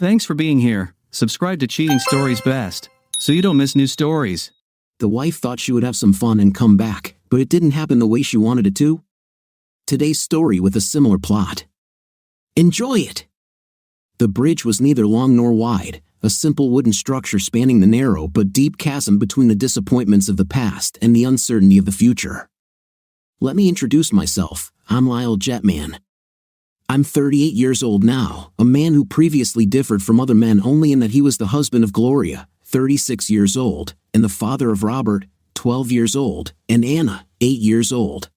Thanks for being here. Subscribe to Cheating Stories Best, so you don't miss new stories. The wife thought she would have some fun and come back, but it didn't happen the way she wanted it to. Today's story with a similar plot. Enjoy it! The bridge was neither long nor wide, a simple wooden structure spanning the narrow but deep chasm between the disappointments of the past and the uncertainty of the future. Let me introduce myself. I'm Lyle Jetman. I'm 38 years old now, a man who previously differed from other men only in that he was the husband of Gloria, 36 years old, and the father of Robert, 12 years old, and Anna, 8 years old.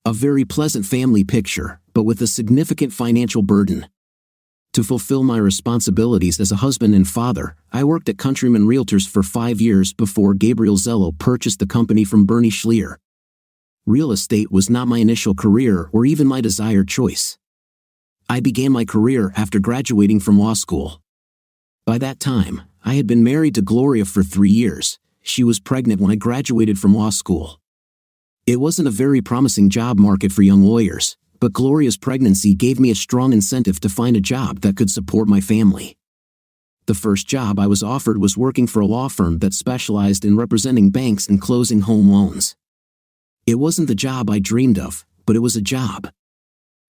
A very pleasant family picture, but with a significant financial burden. To fulfill my responsibilities as a husband and father, I worked at Countryman Realtors for 5 years before Gabriel Zello purchased the company from Bernie Schlier. Real estate was not my initial career or even my desired choice. I began my career after graduating from law school. By that time, I had been married to Gloria for 3 years. She was pregnant when I graduated from law school. It wasn't a very promising job market for young lawyers, but Gloria's pregnancy gave me a strong incentive to find a job that could support my family. The first job I was offered was working for a law firm that specialized in representing banks and closing home loans. It wasn't the job I dreamed of, but it was a job.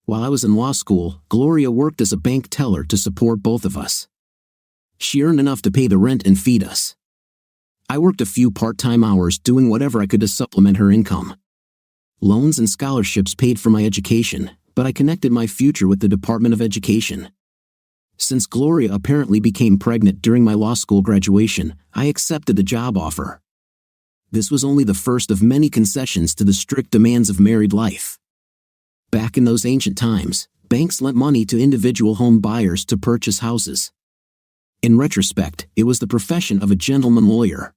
While I was in law school, Gloria worked as a bank teller to support both of us. She earned enough to pay the rent and feed us. I worked a few part-time hours doing whatever I could to supplement her income. Loans and scholarships paid for my education, but I connected my future with the Department of Education. Since Gloria apparently became pregnant during my law school graduation, I accepted the job offer. This was only the first of many concessions to the strict demands of married life. Back in those ancient times, banks lent money to individual home buyers to purchase houses. In retrospect, it was the profession of a gentleman lawyer.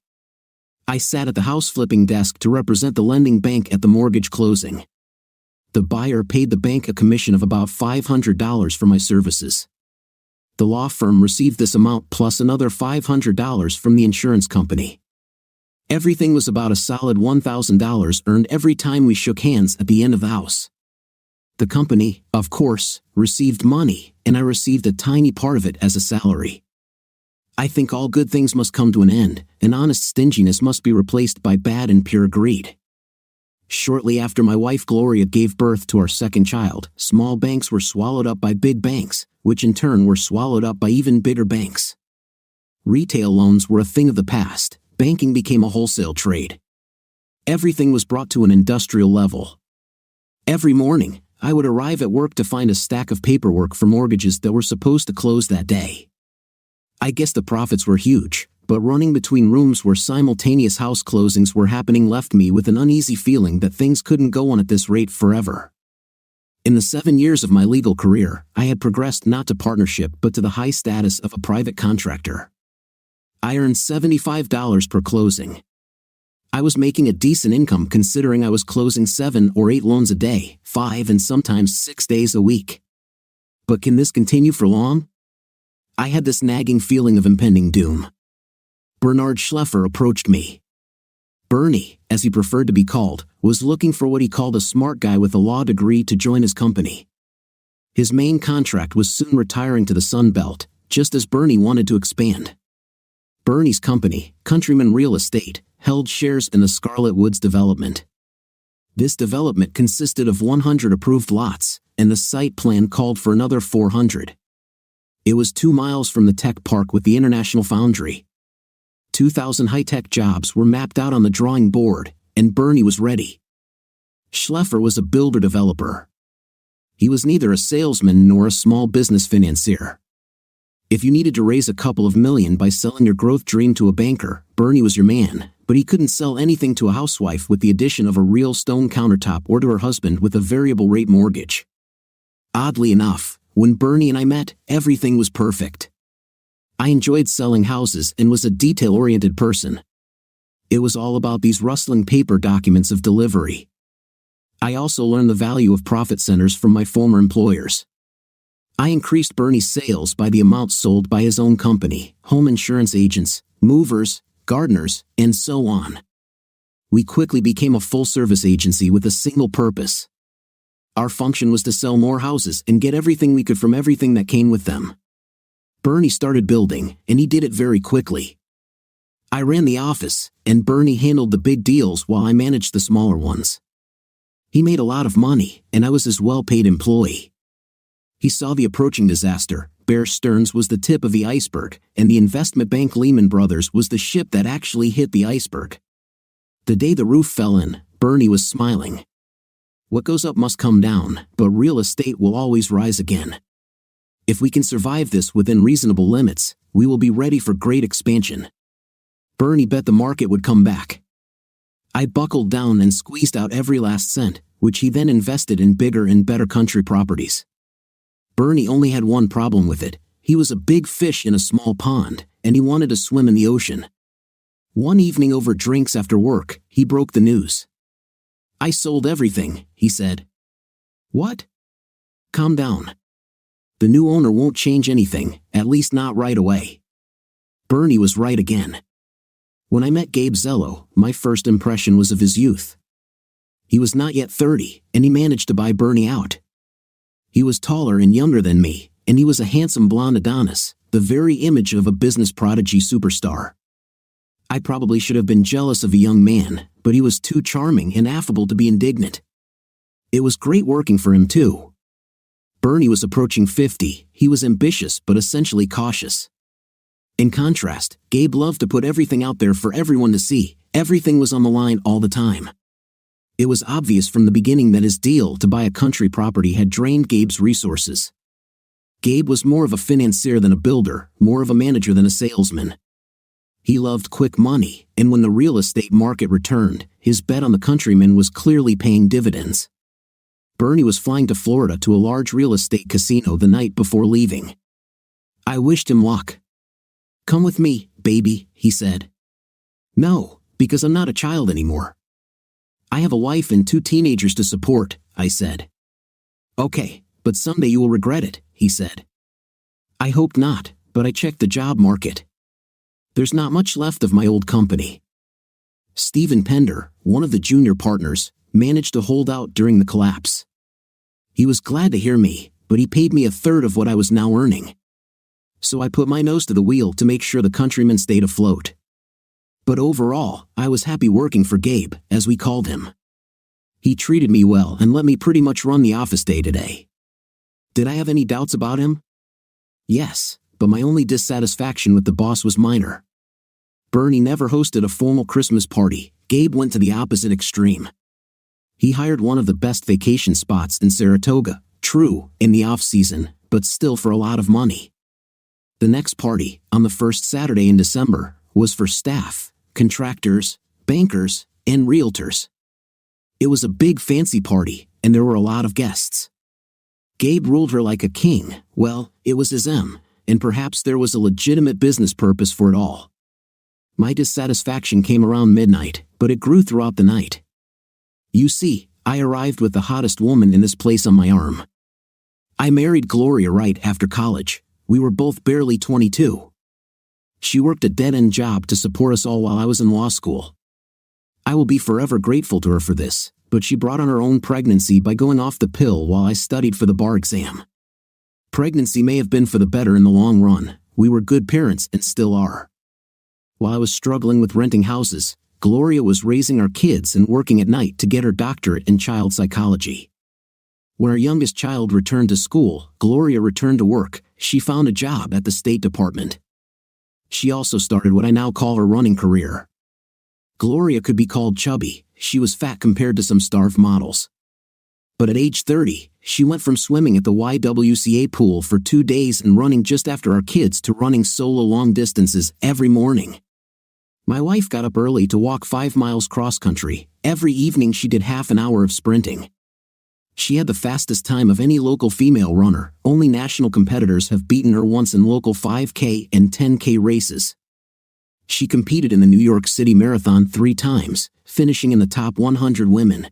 I sat at the house flipping desk to represent the lending bank at the mortgage closing. The buyer paid the bank a commission of about $500 for my services. The law firm received this amount plus another $500 from the insurance company. Everything was about a solid $1,000 earned every time we shook hands at the end of the house. The company, of course, received money, and I received a tiny part of it as a salary. I think all good things must come to an end, and honest stinginess must be replaced by bad and pure greed. Shortly after my wife Gloria gave birth to our second child, small banks were swallowed up by big banks, which in turn were swallowed up by even bigger banks. Retail loans were a thing of the past. Banking became a wholesale trade. Everything was brought to an industrial level. Every morning, I would arrive at work to find a stack of paperwork for mortgages that were supposed to close that day. I guess the profits were huge, but running between rooms where simultaneous house closings were happening left me with an uneasy feeling that things couldn't go on at this rate forever. In the 7 years of my legal career, I had progressed not to partnership but to the high status of a private contractor. I earned $75 per closing. I was making a decent income considering I was closing 7 or 8 loans a day, 5 and sometimes 6 days a week. But can this continue for long? I had this nagging feeling of impending doom. Bernard Schleffer approached me. Bernie, as he preferred to be called, was looking for what he called a smart guy with a law degree to join his company. His main contract was soon retiring to the Sun Belt, just as Bernie wanted to expand. Bernie's company, Countryman Real Estate, held shares in the Scarlet Woods development. This development consisted of 100 approved lots, and the site plan called for another 400. It was 2 miles from the tech park with the International Foundry. 2,000 high-tech jobs were mapped out on the drawing board, and Bernie was ready. Schleffer was a builder-developer. He was neither a salesman nor a small business financier. If you needed to raise a couple of million by selling your growth dream to a banker, Bernie was your man, but he couldn't sell anything to a housewife with the addition of a real stone countertop or to her husband with a variable rate mortgage. Oddly enough, when Bernie and I met, everything was perfect. I enjoyed selling houses and was a detail-oriented person. It was all about these rustling paper documents of delivery. I also learned the value of profit centers from my former employers. I increased Bernie's sales by the amount sold by his own company, home insurance agents, movers, gardeners, and so on. We quickly became a full-service agency with a single purpose. Our function was to sell more houses and get everything we could from everything that came with them. Bernie started building, and he did it very quickly. I ran the office, and Bernie handled the big deals while I managed the smaller ones. He made a lot of money, and I was his well-paid employee. He saw the approaching disaster. Bear Stearns was the tip of the iceberg, and the investment bank Lehman Brothers was the ship that actually hit the iceberg. The day the roof fell in, Bernie was smiling. What goes up must come down, but real estate will always rise again. If we can survive this within reasonable limits, we will be ready for great expansion. Bernie bet the market would come back. I buckled down and squeezed out every last cent, which he then invested in bigger and better country properties. Bernie only had one problem with it. He was a big fish in a small pond, and he wanted to swim in the ocean. One evening over drinks after work, he broke the news. "I sold everything," he said. "What?" "Calm down. The new owner won't change anything, at least not right away." Bernie was right again. When I met Gabe Zello, my first impression was of his youth. He was not yet 30, and he managed to buy Bernie out. He was taller and younger than me, and he was a handsome blonde Adonis, the very image of a business prodigy superstar. I probably should have been jealous of a young man, but he was too charming and affable to be indignant. It was great working for him too. Bernie was approaching 50, he was ambitious but essentially cautious. In contrast, Gabe loved to put everything out there for everyone to see. Everything was on the line all the time. It was obvious from the beginning that his deal to buy a country property had drained Gabe's resources. Gabe was more of a financier than a builder, more of a manager than a salesman. He loved quick money, and when the real estate market returned, his bet on the countryman was clearly paying dividends. Bernie was flying to Florida to a large real estate casino the night before leaving. I wished him luck. "Come with me, baby," he said. "No, because I'm not a child anymore." "I have a wife and 2 teenagers to support," I said. "Okay, but someday you will regret it," he said. "I hope not, but I checked the job market. There's not much left of my old company." Stephen Pender, one of the junior partners, managed to hold out during the collapse. He was glad to hear me, but he paid me 1/3 of what I was now earning. So I put my nose to the wheel to make sure the countryman stayed afloat. But overall, I was happy working for Gabe, as we called him. He treated me well and let me pretty much run the office day to day. Did I have any doubts about him? Yes, but my only dissatisfaction with the boss was minor. Bernie never hosted a formal Christmas party. Gabe went to the opposite extreme. He hired one of the best vacation spots in Saratoga, true, in the off-season, but still for a lot of money. The next party, on the first Saturday in December, was for staff, contractors, bankers, and realtors. It was a big fancy party, and there were a lot of guests. Gabe ruled her like a king. Well, it was his and perhaps there was a legitimate business purpose for it all. My dissatisfaction came around midnight, but it grew throughout the night. You see, I arrived with the hottest woman in this place on my arm. I married Gloria right after college. We were both barely 22. She worked a dead-end job to support us all while I was in law school. I will be forever grateful to her for this, but she brought on her own pregnancy by going off the pill while I studied for the bar exam. Pregnancy may have been for the better in the long run. We were good parents and still are. While I was struggling with renting houses, Gloria was raising our kids and working at night to get her doctorate in child psychology. When our youngest child returned to school, Gloria returned to work. She found a job at the State Department. She also started what I now call her running career. Gloria could be called chubby. She was fat compared to some starved models. But at age 30, she went from swimming at the YWCA pool for 2 days and running just after our kids to running solo long distances every morning. My wife got up early to walk 5 miles cross-country. Every evening she did half an hour of sprinting. She had the fastest time of any local female runner. Only national competitors have beaten her once in local 5K and 10K races. She competed in the New York City Marathon 3 times, finishing in the top 100 women.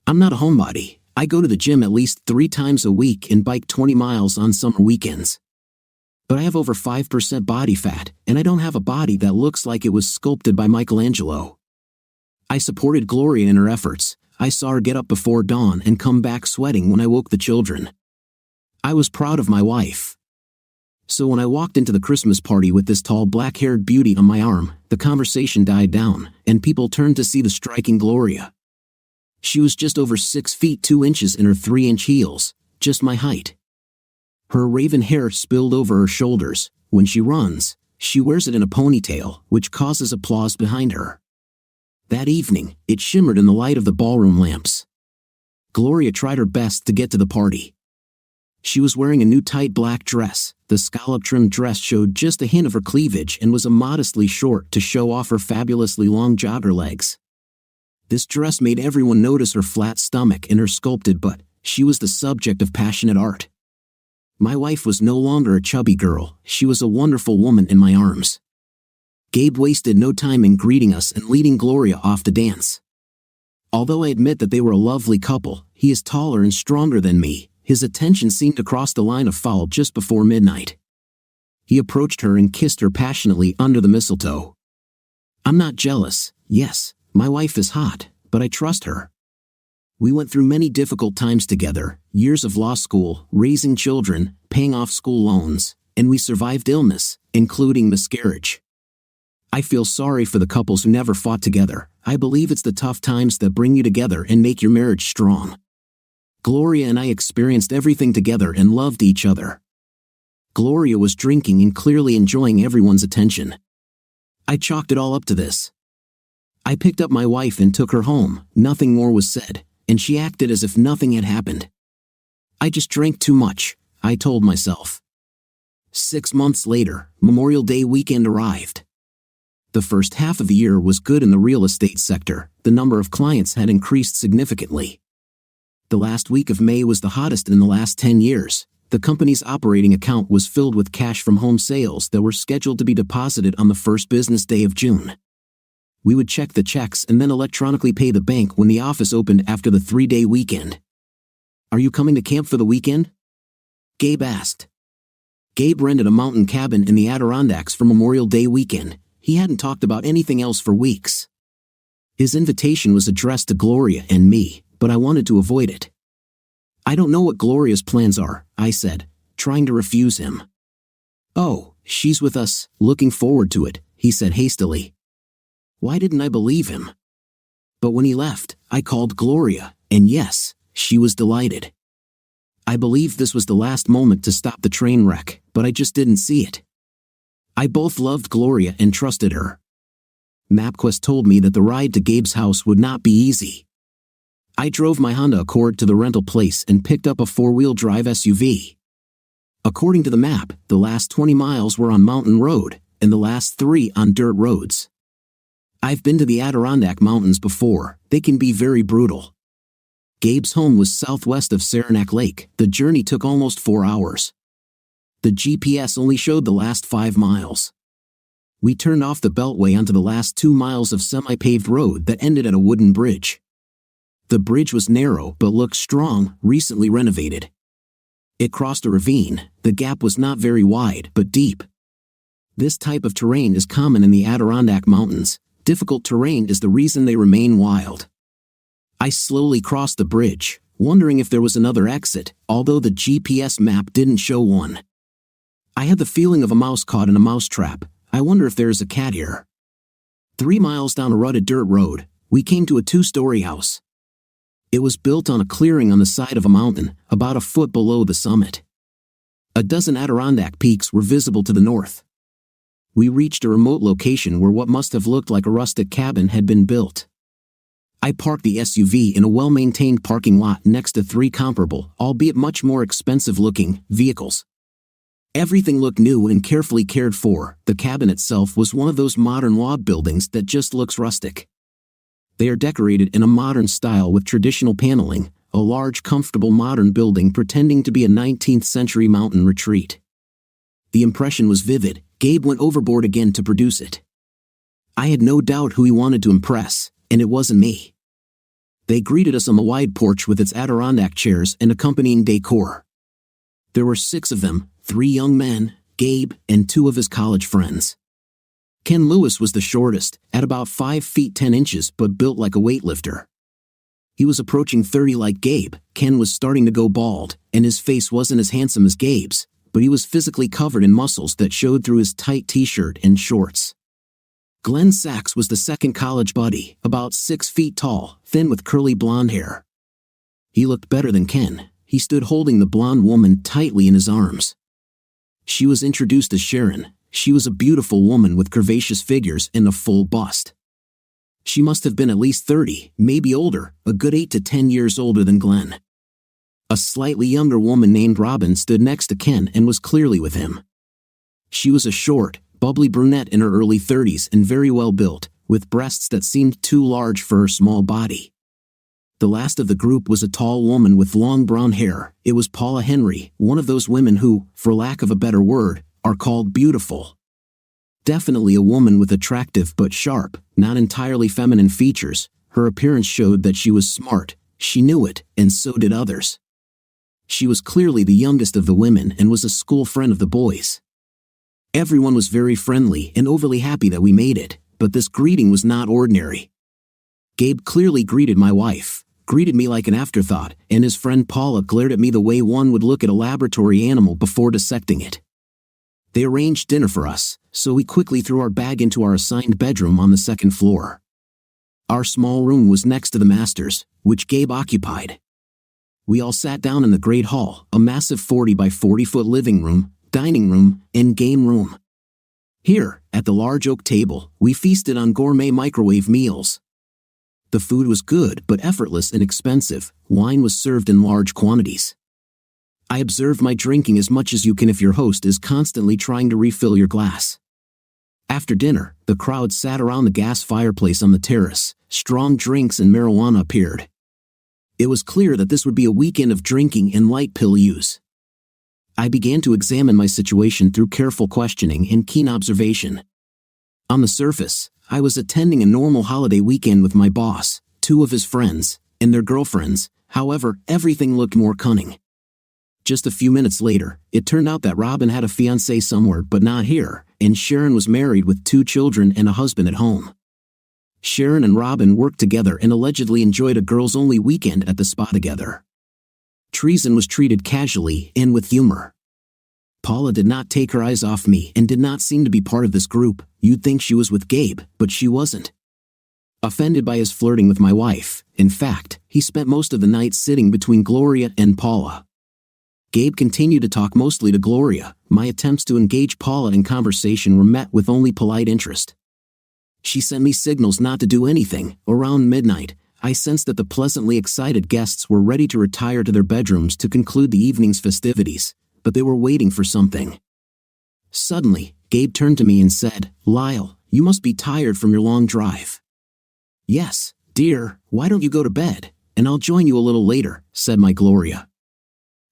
I'm not a homebody. I go to the gym at least 3 times a week and bike 20 miles on summer weekends. But I have over 5% body fat, and I don't have a body that looks like it was sculpted by Michelangelo. I supported Gloria in her efforts. I saw her get up before dawn and come back sweating when I woke the children. I was proud of my wife. So when I walked into the Christmas party with this tall black-haired beauty on my arm, the conversation died down, and people turned to see the striking Gloria. She was just over 6 feet 2 inches in her 3-inch heels, just my height. Her raven hair spilled over her shoulders. When she runs, she wears it in a ponytail, which causes applause behind her. That evening, it shimmered in the light of the ballroom lamps. Gloria tried her best to get to the party. She was wearing a new tight black dress. The scallop-trimmed dress showed just a hint of her cleavage and was immodestly short to show off her fabulously long jogger legs. This dress made everyone notice her flat stomach and her sculpted butt. She was the subject of passionate art. My wife was no longer a chubby girl. She was a wonderful woman in my arms. Gabe wasted no time in greeting us and leading Gloria off to dance. Although I admit that they were a lovely couple, he is taller and stronger than me. His attention seemed to cross the line of foul just before midnight. He approached her and kissed her passionately under the mistletoe. I'm not jealous. Yes, my wife is hot, but I trust her. We went through many difficult times together, years of law school, raising children, paying off school loans, and we survived illness, including miscarriage. I feel sorry for the couples who never fought together. I believe it's the tough times that bring you together and make your marriage strong. Gloria and I experienced everything together and loved each other. Gloria was drinking and clearly enjoying everyone's attention. I chalked it all up to this. I picked up my wife and took her home. Nothing more was said, and she acted as if nothing had happened. I just drank too much, I told myself. 6 months later, Memorial Day weekend arrived. The first half of the year was good in the real estate sector. The number of clients had increased significantly. The last week of May was the hottest in the last 10 years. The company's operating account was filled with cash from home sales that were scheduled to be deposited on the first business day of June. We would check the checks and then electronically pay the bank when the office opened after the 3-day weekend. Are you coming to camp for the weekend? Gabe asked. Gabe rented a mountain cabin in the Adirondacks for Memorial Day weekend. He hadn't talked about anything else for weeks. His invitation was addressed to Gloria and me, but I wanted to avoid it. I don't know what Gloria's plans are, I said, trying to refuse him. Oh, she's with us, looking forward to it, he said hastily. Why didn't I believe him? But when he left, I called Gloria, and yes, she was delighted. I believed this was the last moment to stop the train wreck, but I just didn't see it. I both loved Gloria and trusted her. MapQuest told me that the ride to Gabe's house would not be easy. I drove my Honda Accord to the rental place and picked up a 4-wheel drive SUV. According to the map, the last 20 miles were on mountain road, and the last 3 on dirt roads. I've been to the Adirondack Mountains before. They can be very brutal. Gabe's home was southwest of Saranac Lake. The journey took almost 4 hours. The GPS only showed the last 5 miles. We turned off the beltway onto the last 2 miles of semi-paved road that ended at a wooden bridge. The bridge was narrow but looked strong, recently renovated. It crossed a ravine. The gap was not very wide but deep. This type of terrain is common in the Adirondack Mountains. Difficult terrain is the reason they remain wild. I slowly crossed the bridge, wondering if there was another exit, although the GPS map didn't show one. I had the feeling of a mouse caught in a mousetrap. I wonder if there is a cat here. 3 miles down a rutted dirt road, we came to a 2-story house. It was built on a clearing on the side of a mountain, about a foot below the summit. A dozen Adirondack peaks were visible to the north. We reached a remote location where what must have looked like a rustic cabin had been built. I parked the SUV in a well-maintained parking lot next to 3 comparable, albeit much more expensive-looking, vehicles. Everything looked new and carefully cared for. The cabin itself was one of those modern log buildings that just looks rustic. They are decorated in a modern style with traditional paneling, a large, comfortable modern building pretending to be a 19th century mountain retreat. The impression was vivid. Gabe went overboard again to produce it. I had no doubt who he wanted to impress, and it wasn't me. They greeted us on the wide porch with its Adirondack chairs and accompanying decor. There were 6 of them, 3 young men, Gabe, and 2 of his college friends. Ken Lewis was the shortest, at about 5 feet 10 inches but built like a weightlifter. He was approaching 30 like Gabe. Ken was starting to go bald, and his face wasn't as handsome as Gabe's, but he was physically covered in muscles that showed through his tight t-shirt and shorts. Glenn Sachs was the second college buddy, about 6 feet tall, thin with curly blonde hair. He looked better than Ken. He stood holding the blonde woman tightly in his arms. She was introduced as Sharon. She was a beautiful woman with curvaceous figures and a full bust. She must have been at least 30, maybe older, a good 8 to 10 years older than Glenn. A slightly younger woman named Robin stood next to Ken and was clearly with him. She was a short, bubbly brunette in her early 30s and very well built, with breasts that seemed too large for her small body. The last of the group was a tall woman with long brown hair. It was Paula Henry, one of those women who, for lack of a better word, are called beautiful. Definitely a woman with attractive but sharp, not entirely feminine features. Her appearance showed that she was smart. She knew it, and so did others. She was clearly the youngest of the women and was a school friend of the boys. Everyone was very friendly and overly happy that we made it, but this greeting was not ordinary. Gabe clearly greeted my wife, greeted me like an afterthought, and his friend Paula glared at me the way one would look at a laboratory animal before dissecting it. They arranged dinner for us, so we quickly threw our bag into our assigned bedroom on the second floor. Our small room was next to the master's, which Gabe occupied. We all sat down in the great hall, a massive 40 by 40 foot living room, dining room, and game room. Here, at the large oak table, we feasted on gourmet microwave meals. The food was good but effortless and expensive. Wine was served in large quantities. I observed my drinking as much as you can if your host is constantly trying to refill your glass. After dinner, the crowd sat around the gas fireplace on the terrace. Strong drinks and marijuana appeared. It was clear that this would be a weekend of drinking and light pill use. I began to examine my situation through careful questioning and keen observation. On the surface, I was attending a normal holiday weekend with my boss, 2 of his friends, and their girlfriends. However, everything looked more cunning. Just a few minutes later, it turned out that Robin had a fiancé somewhere but not here, and Sharon was married with 2 children and a husband at home. Sharon and Robin worked together and allegedly enjoyed a girls-only weekend at the spa together. Treason was treated casually and with humor. Paula did not take her eyes off me and did not seem to be part of this group. You'd think she was with Gabe, but she wasn't. Offended by his flirting with my wife, in fact, he spent most of the night sitting between Gloria and Paula. Gabe continued to talk mostly to Gloria. My attempts to engage Paula in conversation were met with only polite interest. She sent me signals not to do anything. Around midnight, I sensed that the pleasantly excited guests were ready to retire to their bedrooms to conclude the evening's festivities, but they were waiting for something. Suddenly, Gabe turned to me and said, "Lyle, you must be tired from your long drive." "Yes, dear, why don't you go to bed, and I'll join you a little later," said my Gloria.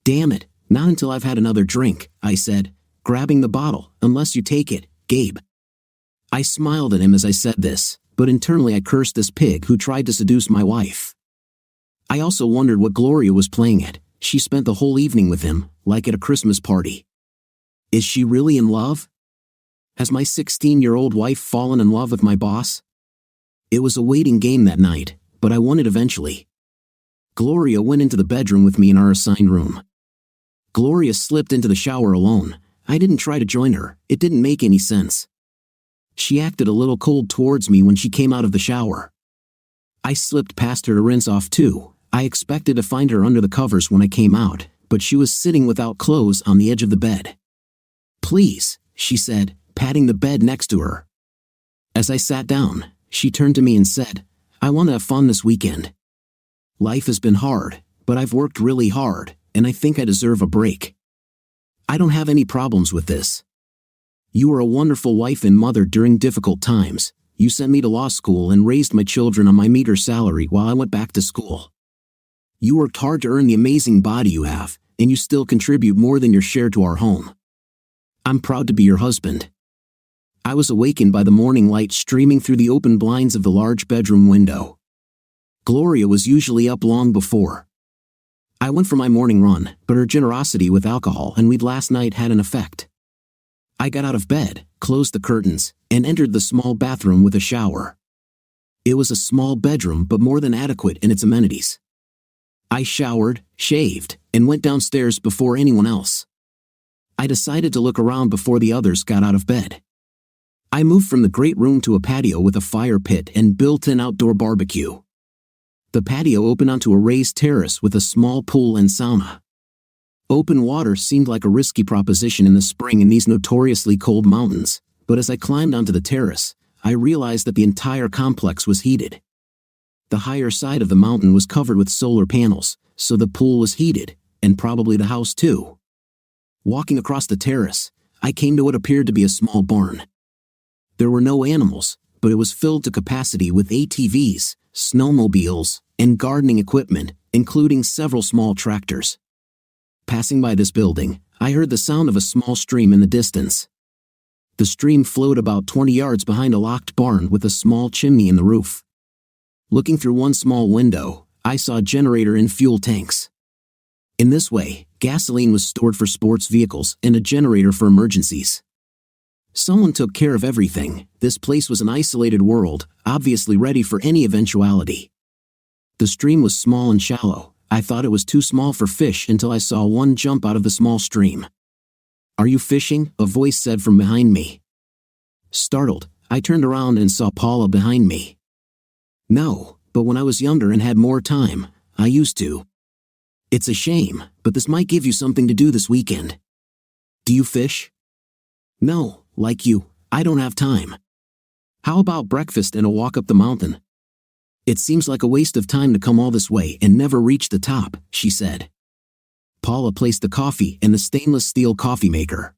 "Damn it, not until I've had another drink," I said, grabbing the bottle, "unless you take it, Gabe." I smiled at him as I said this, but internally I cursed this pig who tried to seduce my wife. I also wondered what Gloria was playing at. She spent the whole evening with him, like at a Christmas party. Is she really in love? Has my 16-year-old wife fallen in love with my boss? It was a waiting game that night, but I won it eventually. Gloria went into the bedroom with me in our assigned room. Gloria slipped into the shower alone. I didn't try to join her. It didn't make any sense. She acted a little cold towards me when she came out of the shower. I slipped past her to rinse off too. I expected to find her under the covers when I came out, but she was sitting without clothes on the edge of the bed. "Please," she said, patting the bed next to her. As I sat down, she turned to me and said, "I want to have fun this weekend. Life has been hard, but I've worked really hard, and I think I deserve a break. I don't have any problems with this. You were a wonderful wife and mother during difficult times. You sent me to law school and raised my children on my meager salary while I went back to school. You worked hard to earn the amazing body you have, and you still contribute more than your share to our home. I'm proud to be your husband." I was awakened by the morning light streaming through the open blinds of the large bedroom window. Gloria was usually up long before. I went for my morning run, but her generosity with alcohol and weed last night had an effect. I got out of bed, closed the curtains, and entered the small bathroom with a shower. It was a small bedroom but more than adequate in its amenities. I showered, shaved, and went downstairs before anyone else. I decided to look around before the others got out of bed. I moved from the great room to a patio with a fire pit and built-in outdoor barbecue. The patio opened onto a raised terrace with a small pool and sauna. Open water seemed like a risky proposition in the spring in these notoriously cold mountains, but as I climbed onto the terrace, I realized that the entire complex was heated. The higher side of the mountain was covered with solar panels, so the pool was heated, and probably the house too. Walking across the terrace, I came to what appeared to be a small barn. There were no animals, but it was filled to capacity with ATVs, snowmobiles, and gardening equipment, including several small tractors. Passing by this building, I heard the sound of a small stream in the distance. The stream flowed about 20 yards behind a locked barn with a small chimney in the roof. Looking through one small window, I saw a generator and fuel tanks. In this way, gasoline was stored for sports vehicles and a generator for emergencies. Someone took care of everything. This place was an isolated world, obviously ready for any eventuality. The stream was small and shallow. I thought it was too small for fish until I saw one jump out of the small stream. "Are you fishing?" a voice said from behind me. Startled, I turned around and saw Paula behind me. "No, but when I was younger and had more time, I used to." "It's a shame, but this might give you something to do this weekend." "Do you fish?" "No. Like you, I don't have time." "How about breakfast and a walk up the mountain?" "It seems like a waste of time to come all this way and never reach the top," she said. Paula placed the coffee in the stainless steel coffee maker.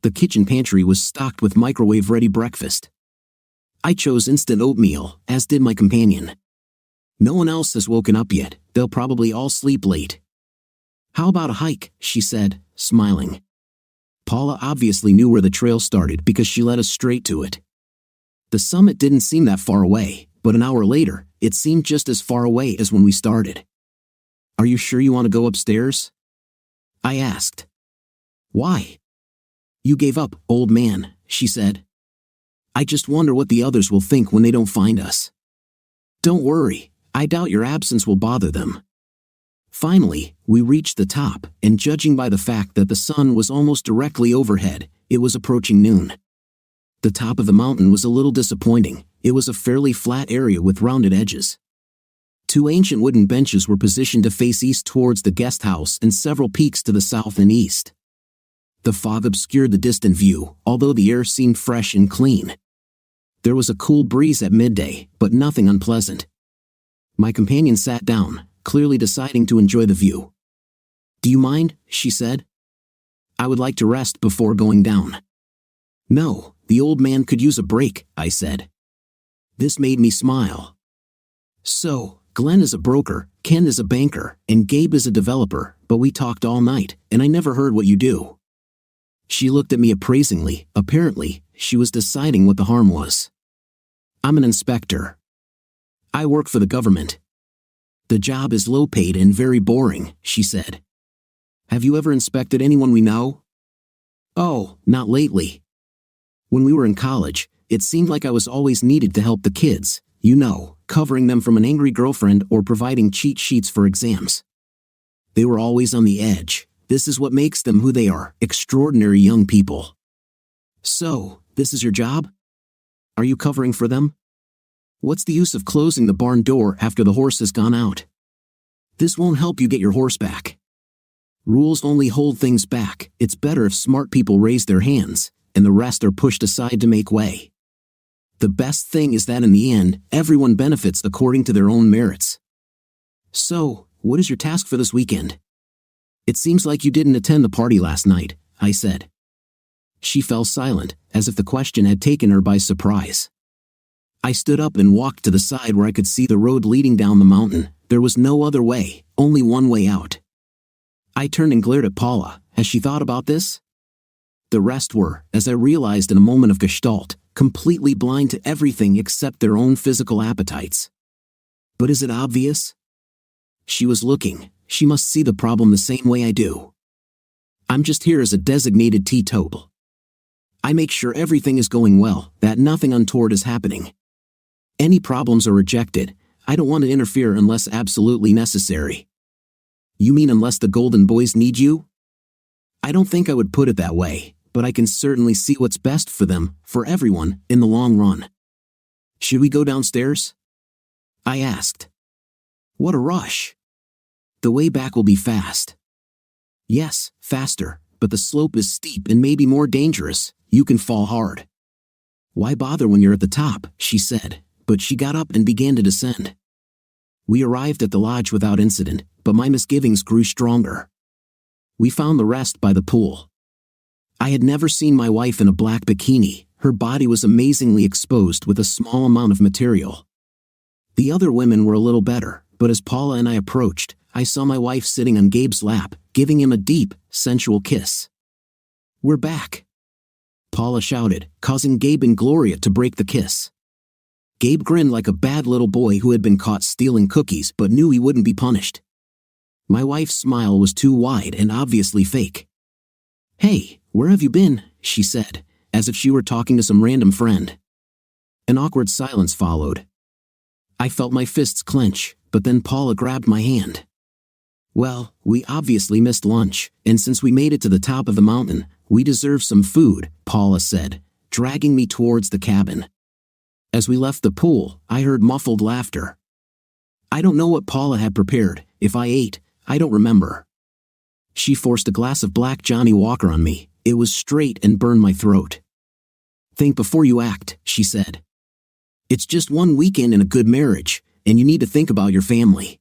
The kitchen pantry was stocked with microwave-ready breakfast. I chose instant oatmeal, as did my companion. "No one else has woken up yet, they'll probably all sleep late." "How about a hike?" she said, smiling. Paula obviously knew where the trail started because she led us straight to it. The summit didn't seem that far away, but an hour later, it seemed just as far away as when we started. "Are you sure you want to go upstairs?" I asked. "Why?" "You gave up, old man," she said. "I just wonder what the others will think when they don't find us." "Don't worry, I doubt your absence will bother them." Finally, we reached the top, and judging by the fact that the sun was almost directly overhead, it was approaching noon. The top of the mountain was a little disappointing. It was a fairly flat area with rounded edges. Two ancient wooden benches were positioned to face east towards the guest house and several peaks to the south and east. The fog obscured the distant view, although the air seemed fresh and clean. There was a cool breeze at midday, but nothing unpleasant. My companion sat down, clearly deciding to enjoy the view. "Do you mind?" she said. "I would like to rest before going down." "No, the old man could use a break," I said. This made me smile. "So, Glenn is a broker, Ken is a banker, and Gabe is a developer, but we talked all night, and I never heard what you do." She looked at me appraisingly. Apparently, she was deciding what the harm was. "I'm an inspector. I work for the government. The job is low-paid and very boring," she said. "Have you ever inspected anyone we know?" "Oh, not lately. When we were in college, it seemed like I was always needed to help the kids, covering them from an angry girlfriend or providing cheat sheets for exams. They were always on the edge. This is what makes them who they are, extraordinary young people." "So, this is your job? Are you covering for them? What's the use of closing the barn door after the horse has gone out? This won't help you get your horse back. Rules only hold things back. It's better if smart people raise their hands, and the rest are pushed aside to make way. The best thing is that in the end, everyone benefits according to their own merits." "So, what is your task for this weekend?" "It seems like you didn't attend the party last night," I said. She fell silent, as if the question had taken her by surprise. I stood up and walked to the side where I could see the road leading down the mountain. There was no other way, only one way out. I turned and glared at Paula. Has she thought about this? The rest were, as I realized in a moment of gestalt, completely blind to everything except their own physical appetites. But is it obvious? She was looking. She must see the problem the same way I do. I'm just here as a designated teetotal. I make sure everything is going well, that nothing untoward is happening. Any problems are rejected. I don't want to interfere unless absolutely necessary." "You mean unless the Golden Boys need you?" I don't think I would put it that way, but I can certainly see what's best for them, for everyone, in the long run. Should we go downstairs? I asked. What a rush. The way back will be fast. Yes, faster, but the slope is steep and maybe more dangerous. You can fall hard. Why bother when you're at the top, she said, but she got up and began to descend. We arrived at the lodge without incident, but my misgivings grew stronger. We found the rest by the pool. I had never seen my wife in a black bikini. Her body was amazingly exposed with a small amount of material. The other women were a little better, but as Paula and I approached, I saw my wife sitting on Gabe's lap, giving him a deep, sensual kiss. We're back, Paula shouted, causing Gabe and Gloria to break the kiss. Gabe grinned like a bad little boy who had been caught stealing cookies but knew he wouldn't be punished. My wife's smile was too wide and obviously fake. Hey, where have you been? She said, as if she were talking to some random friend. An awkward silence followed. I felt my fists clench, but then Paula grabbed my hand. Well, we obviously missed lunch, and since we made it to the top of the mountain, we deserve some food, Paula said, dragging me towards the cabin. As we left the pool, I heard muffled laughter. I don't know what Paula had prepared. If I ate, I don't remember. She forced a glass of black Johnny Walker on me. It was straight and burned my throat. Think before you act, she said. It's just one weekend in a good marriage, and you need to think about your family.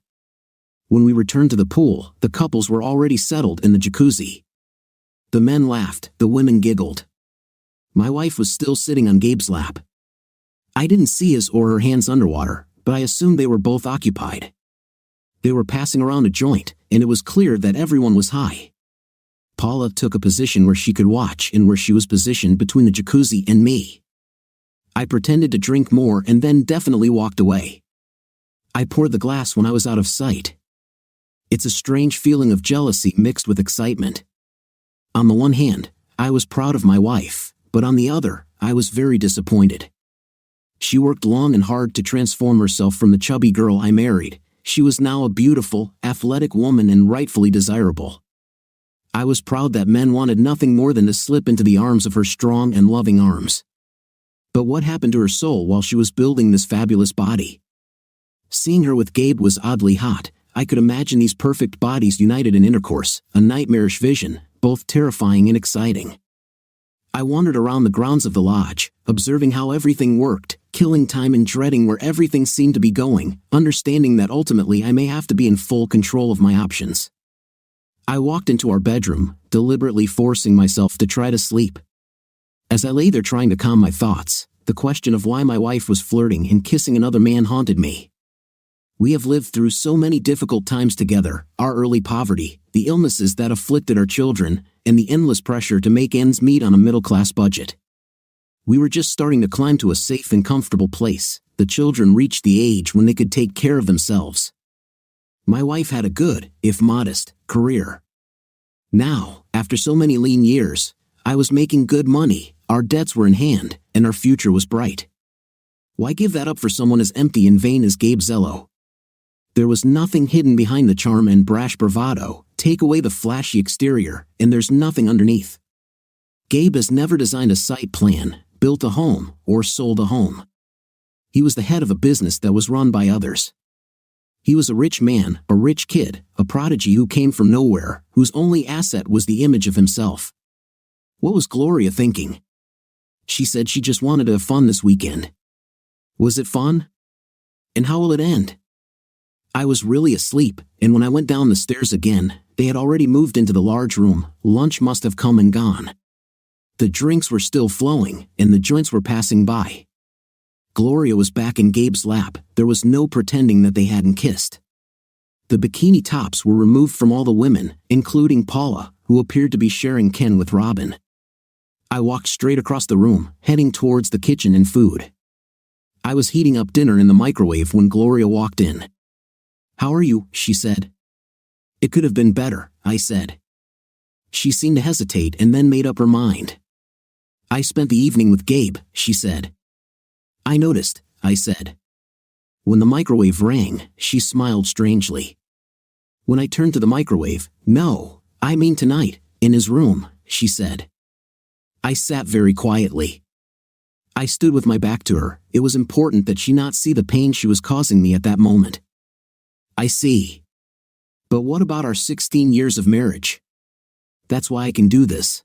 When we returned to the pool, the couples were already settled in the jacuzzi. The men laughed, the women giggled. My wife was still sitting on Gabe's lap. I didn't see his or her hands underwater, but I assumed they were both occupied. They were passing around a joint, and it was clear that everyone was high. Paula took a position where she could watch and where she was positioned between the jacuzzi and me. I pretended to drink more and then definitely walked away. I poured the glass when I was out of sight. It's a strange feeling of jealousy mixed with excitement. On the one hand, I was proud of my wife, but on the other, I was very disappointed. She worked long and hard to transform herself from the chubby girl I married. She was now a beautiful, athletic woman and rightfully desirable. I was proud that men wanted nothing more than to slip into the arms of her strong and loving arms. But what happened to her soul while she was building this fabulous body? Seeing her with Gabe was oddly hot. I could imagine these perfect bodies united in intercourse, a nightmarish vision, both terrifying and exciting. I wandered around the grounds of the lodge, observing how everything worked, killing time and dreading where everything seemed to be going, understanding that ultimately I may have to be in full control of my options. I walked into our bedroom, deliberately forcing myself to try to sleep. As I lay there trying to calm my thoughts, the question of why my wife was flirting and kissing another man haunted me. We have lived through so many difficult times together, our early poverty, the illnesses that afflicted our children, and the endless pressure to make ends meet on a middle-class budget. We were just starting to climb to a safe and comfortable place. The children reached the age when they could take care of themselves. My wife had a good, if modest, career. Now, after so many lean years, I was making good money, our debts were in hand, and our future was bright. Why give that up for someone as empty and vain as Gabe Zello? There was nothing hidden behind the charm and brash bravado. Take away the flashy exterior, and there's nothing underneath. Gabe has never designed a site plan, built a home, or sold a home. He was the head of a business that was run by others. He was a rich man, a rich kid, a prodigy who came from nowhere, whose only asset was the image of himself. What was Gloria thinking? She said she just wanted to have fun this weekend. Was it fun? And how will it end? I was really asleep, and when I went down the stairs again, they had already moved into the large room. Lunch must have come and gone. The drinks were still flowing, and the joints were passing by. Gloria was back in Gabe's lap. There was no pretending that they hadn't kissed. The bikini tops were removed from all the women, including Paula, who appeared to be sharing Ken with Robin. I walked straight across the room, heading towards the kitchen and food. I was heating up dinner in the microwave when Gloria walked in. "How are you?" she said. "It could have been better," I said. She seemed to hesitate and then made up her mind. "I spent the evening with Gabe," she said. "I noticed," I said. When the microwave rang, she smiled strangely. When I turned to the microwave, "No, I mean tonight, In his room, she said. I sat very quietly. I stood with my back to her. It was important that she not see the pain she was causing me at that moment. I see. But what about our 16 years of marriage? That's why I can do this.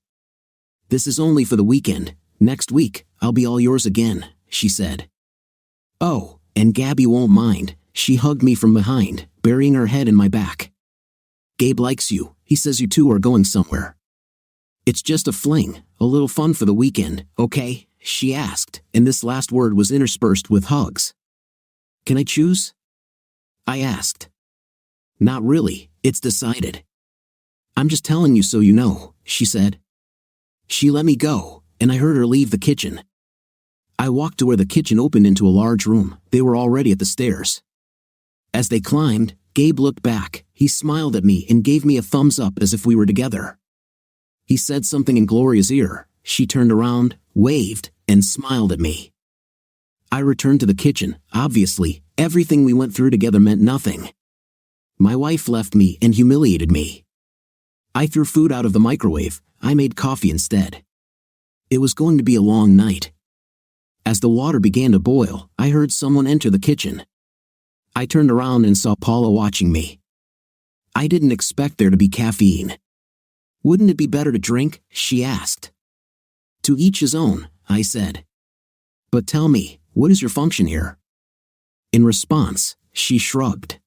This is only for the weekend. Next week, I'll be all yours again, she said. Oh, and Gabby won't mind. She hugged me from behind, burying her head in my back. Gabe likes you. He says you two are going somewhere. It's just a fling, a little fun for the weekend, okay? She asked, and this last word was interspersed with hugs. Can I choose? I asked. Not really, it's decided. I'm just telling you so you know, she said. She let me go, and I heard her leave the kitchen. I walked to where the kitchen opened into a large room. They were already at the stairs. As they climbed, Gabe looked back. He smiled at me and gave me a thumbs up as if we were together. He said something in Gloria's ear. She turned around, waved, and smiled at me. I returned to the kitchen. Obviously, everything we went through together meant nothing. My wife left me and humiliated me. I threw food out of the microwave. I made coffee instead. It was going to be a long night. As the water began to boil, I heard someone enter the kitchen. I turned around and saw Paula watching me. I didn't expect there to be caffeine. Wouldn't it be better to drink? She asked. To each his own, I said. But tell me, what is your function here? In response, she shrugged.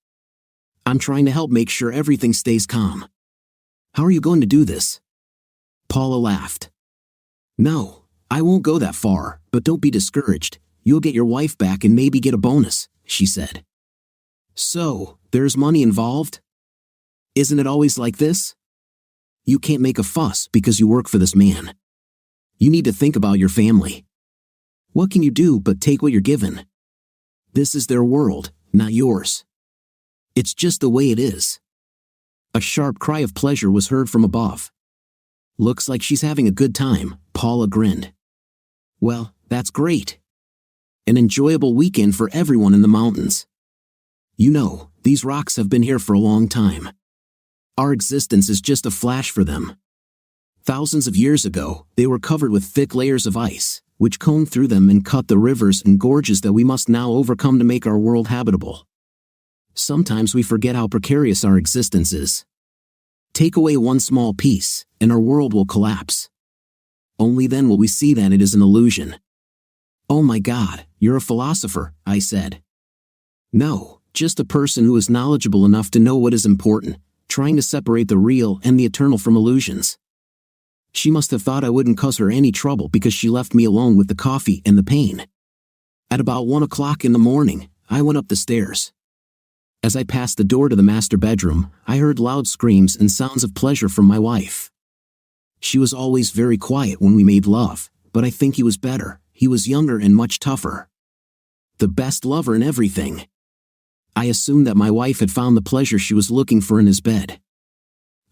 I'm trying to help make sure everything stays calm. How are you going to do this? Paula laughed. No, I won't go that far, but don't be discouraged. You'll get your wife back and maybe get a bonus, she said. So, there's money involved? Isn't it always like this? You can't make a fuss because you work for this man. You need to think about your family. What can you do but take what you're given? This is their world, not yours. It's just the way it is. A sharp cry of pleasure was heard from above. Looks like she's having a good time, Paula grinned. Well, that's great. An enjoyable weekend for everyone in the mountains. You know, these rocks have been here for a long time. Our existence is just a flash for them. Thousands of years ago, they were covered with thick layers of ice, which combed through them and cut the rivers and gorges that we must now overcome to make our world habitable. Sometimes we forget how precarious our existence is. Take away one small piece, and our world will collapse. Only then will we see that it is an illusion. Oh my God, you're a philosopher, I said. No, just a person who is knowledgeable enough to know what is important, trying to separate the real and the eternal from illusions. She must have thought I wouldn't cause her any trouble because she left me alone with the coffee and the pain. At about 1 o'clock in the morning, I went up the stairs. As I passed the door to the master bedroom, I heard loud screams and sounds of pleasure from my wife. She was always very quiet when we made love, but I think he was better. He was younger and much tougher. The best lover in everything. I assumed that my wife had found the pleasure she was looking for in his bed.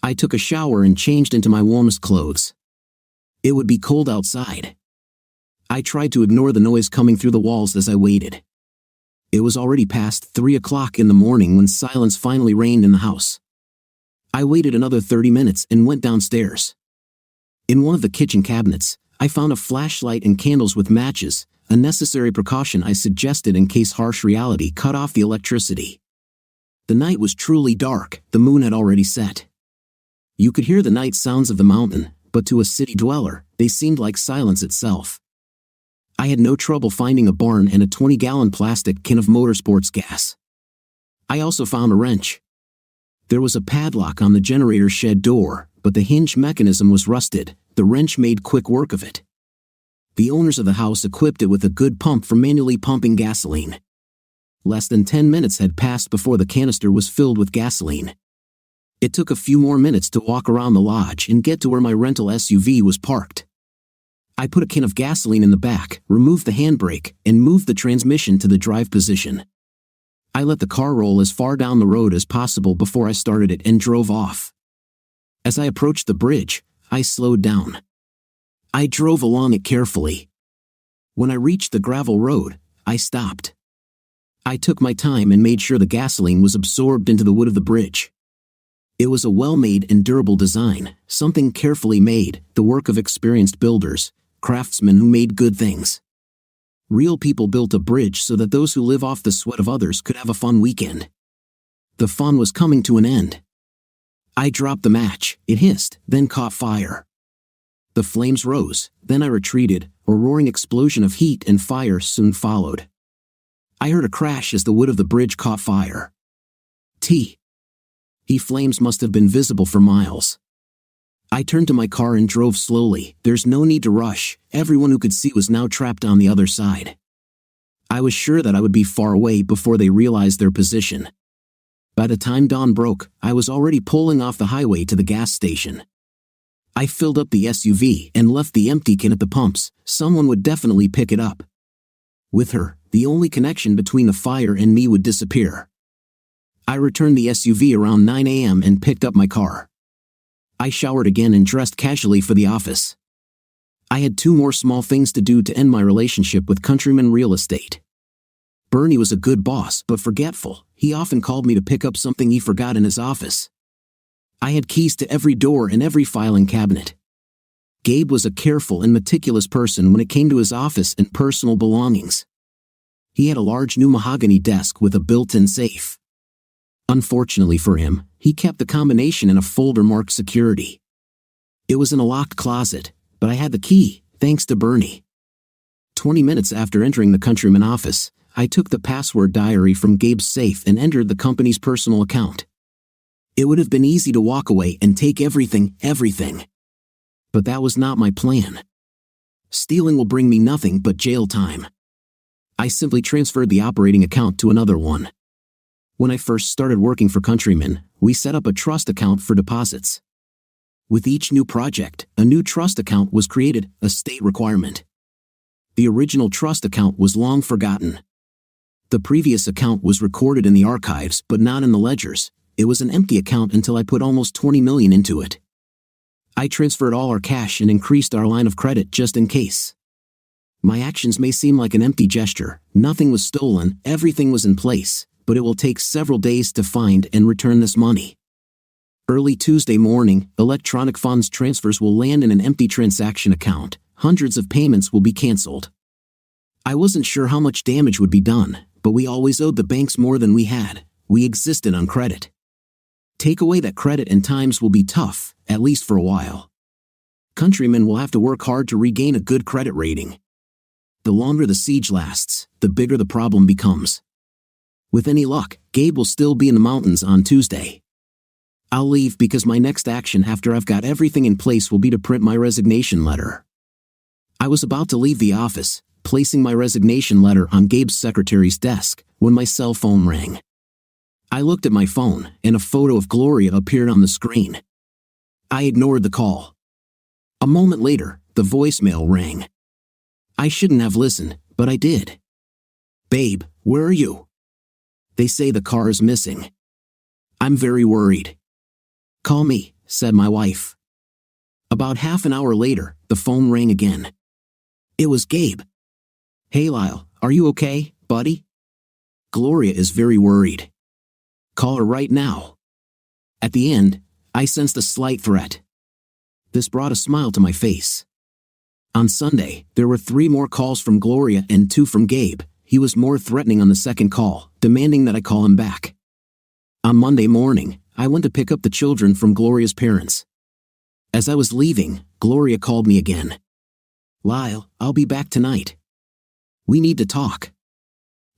I took a shower and changed into my warmest clothes. It would be cold outside. I tried to ignore the noise coming through the walls as I waited. It was already past 3 o'clock in the morning when silence finally reigned in the house. I waited another 30 minutes and went downstairs. In one of the kitchen cabinets, I found a flashlight and candles with matches, a necessary precaution I suggested in case harsh reality cut off the electricity. The night was truly dark, the moon had already set. You could hear the night sounds of the mountain, but to a city dweller, they seemed like silence itself. I had no trouble finding a barn and a 20-gallon plastic can of motorsports gas. I also found a wrench. There was a padlock on the generator shed door, but the hinge mechanism was rusted. The wrench made quick work of it. The owners of the house equipped it with a good pump for manually pumping gasoline. Less than 10 minutes had passed before the canister was filled with gasoline. It took a few more minutes to walk around the lodge and get to where my rental SUV was parked. I put a can of gasoline in the back, removed the handbrake, and moved the transmission to the drive position. I let the car roll as far down the road as possible before I started it and drove off. As I approached the bridge, I slowed down. I drove along it carefully. When I reached the gravel road, I stopped. I took my time and made sure the gasoline was absorbed into the wood of the bridge. It was a well-made and durable design, something carefully made, the work of experienced builders, craftsmen who made good things. Real people built a bridge so that those who live off the sweat of others could have a fun weekend. The fun was coming to an end. I dropped the match, it hissed, then caught fire. The flames rose, then I retreated, a roaring explosion of heat and fire soon followed. I heard a crash as the wood of the bridge caught fire. The flames must have been visible for miles. I turned to my car and drove slowly. There's no need to rush, everyone who could see was now trapped on the other side. I was sure that I would be far away before they realized their position. By the time dawn broke, I was already pulling off the highway to the gas station. I filled up the SUV and left the empty can at the pumps. Someone would definitely pick it up. With her, the only connection between the fire and me would disappear. I returned the SUV around 9 a.m. and picked up my car. I showered again and dressed casually for the office. I had 2 more small things to do to end my relationship with Countryman Real Estate. Bernie was a good boss but forgetful. He often called me to pick up something he forgot in his office. I had keys to every door and every filing cabinet. Gabe was a careful and meticulous person when it came to his office and personal belongings. He had a large new mahogany desk with a built-in safe. Unfortunately for him, he kept the combination in a folder marked security. It was in a locked closet, but I had the key, thanks to Bernie. 20 minutes after entering the Countryman office, I took the password diary from Gabe's safe and entered the company's personal account. It would have been easy to walk away and take everything. But that was not my plan. Stealing will bring me nothing but jail time. I simply transferred the operating account to another one. When I first started working for Countryman, we set up a trust account for deposits. With each new project, a new trust account was created, a state requirement. The original trust account was long forgotten. The previous account was recorded in the archives but not in the ledgers. It was an empty account until I put almost $20 million into it. I transferred all our cash and increased our line of credit just in case. My actions may seem like an empty gesture. Nothing was stolen, everything was in place, but it will take several days to find and return this money. Early Tuesday morning, electronic funds transfers will land in an empty transaction account. Hundreds of payments will be canceled. I wasn't sure how much damage would be done, but we always owed the banks more than we had. We existed on credit. Take away that credit and times will be tough, at least for a while. Countrymen will have to work hard to regain a good credit rating. The longer the siege lasts, the bigger the problem becomes. With any luck, Gabe will still be in the mountains on Tuesday. I'll leave because my next action after I've got everything in place will be to print my resignation letter. I was about to leave the office, placing my resignation letter on Gabe's secretary's desk, when my cell phone rang. I looked at my phone, and a photo of Gloria appeared on the screen. I ignored the call. A moment later, the voicemail rang. I shouldn't have listened, but I did. "Babe, where are you? They say the car is missing. I'm very worried." "Call me," said my wife. About half an hour later, the phone rang again. It was Gabe. "Hey Lyle, are you okay, buddy? Gloria is very worried. Call her right now." At the end, I sensed a slight threat. This brought a smile to my face. On Sunday, there were 3 more calls from Gloria and 2 from Gabe. He was more threatening on the second call, demanding that I call him back. On Monday morning, I went to pick up the children from Gloria's parents. As I was leaving, Gloria called me again. "Lyle, I'll be back tonight. We need to talk.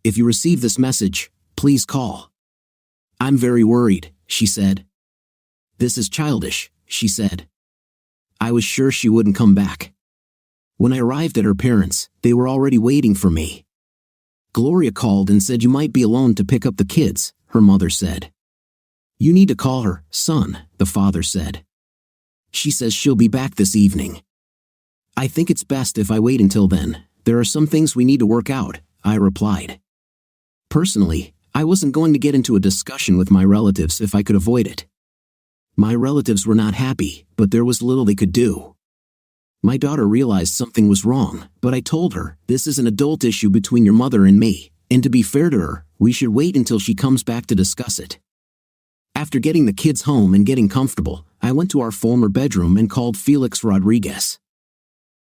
If you receive this message, please call. I'm very worried," she said. "This is childish," she said. I was sure she wouldn't come back. When I arrived at her parents', they were already waiting for me. "Gloria called and said you might be alone to pick up the kids," her mother said. "You need to call her, son," the father said. "She says she'll be back this evening." "I think it's best if I wait until then. There are some things we need to work out," I replied. Personally, I wasn't going to get into a discussion with my relatives if I could avoid it. My relatives were not happy, but there was little they could do. My daughter realized something was wrong, but I told her, "This is an adult issue between your mother and me, and to be fair to her, we should wait until she comes back to discuss it." After getting the kids home and getting comfortable, I went to our former bedroom and called Felix Rodriguez.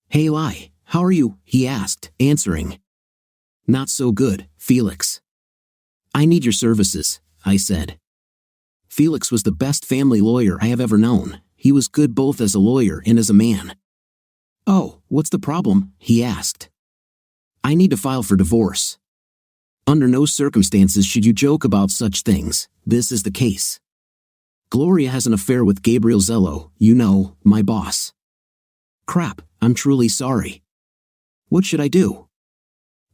"Hey Lai, how are you?" he asked, answering. "Not so good, Felix." "I need your services," I said. Felix was the best family lawyer I have ever known. He was good both as a lawyer and as a man. "Oh, what's the problem?" he asked. "I need to file for divorce." "Under no circumstances should you joke about such things. This is the case. Gloria has an affair with Gabriel Zello, you know, my boss." "Crap, I'm truly sorry. What should I do?"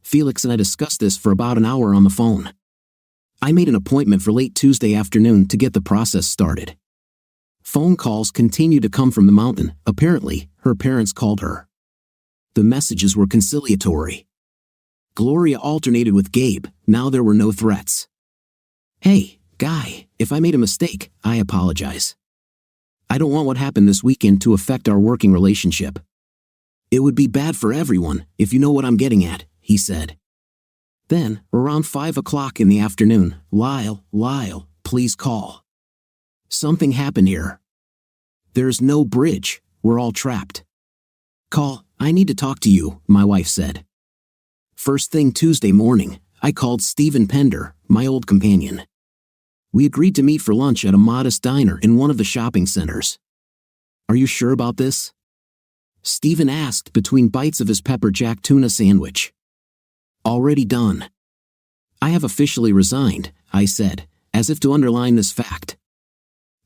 Felix and I discussed this for about an hour on the phone. I made an appointment for late Tuesday afternoon to get the process started. Phone calls continued to come from the mountain. Apparently, her parents called her. The messages were conciliatory. Gloria alternated with Gabe. Now there were no threats. "Hey, guy, if I made a mistake, I apologize. I don't want what happened this weekend to affect our working relationship. It would be bad for everyone, if you know what I'm getting at," he said. Then, around 5 o'clock in the afternoon, Lyle, please call. Something happened here. There's no bridge, we're all trapped. "Call, I need to talk to you," my wife said. First thing Tuesday morning, I called Stephen Pender, my old companion. We agreed to meet for lunch at a modest diner in one of the shopping centers. "Are you sure about this?" Stephen asked between bites of his pepper jack tuna sandwich. "Already done." "I have officially resigned," I said, as if to underline this fact.